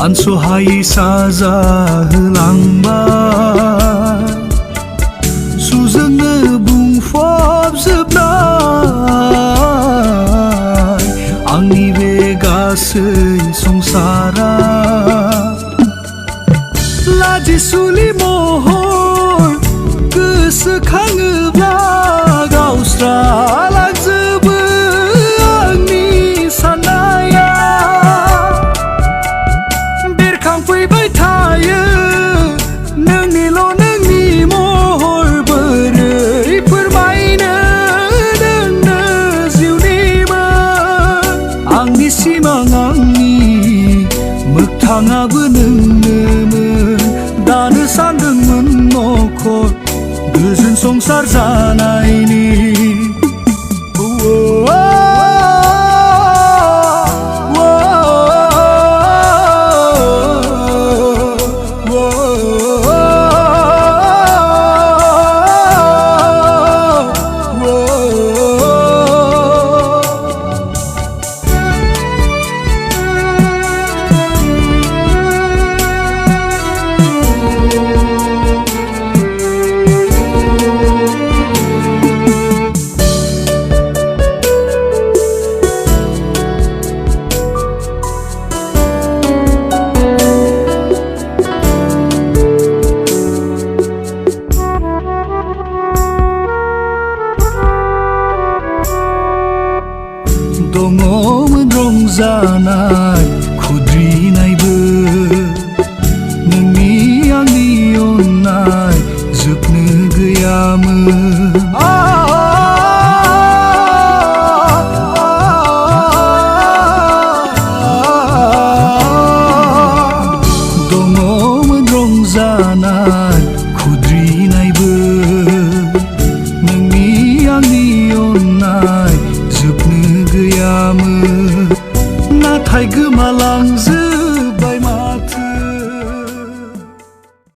सानस'हायै साजा होलांबाय सुजोंनो बुंफबजोबनाय आंनि बे गासै संसारा लाजिसुलि महर गोसोखाङोब्ला गावस्रालांजोबो आंनि साननाया बेरखांफैबाय थायो नोंनिल' नोंनि महर बोरै फोरमायनो नोंनो जिउनिबो आंनि सिमां आंनि मोगथाङाबो नोंनोमोन दानो सानदोंमोन नखर गोजोन संसार जानायनि दङमोन रंजानाय खुद्रिनायबो नोंनि आंनि अननाय जोबनो गैयामोन दङमोन रंजानाय खुद्रिनायबो नोंनि आंनि अननाय जोबनो गैयामोन नाथाय गोमालांजोबबाय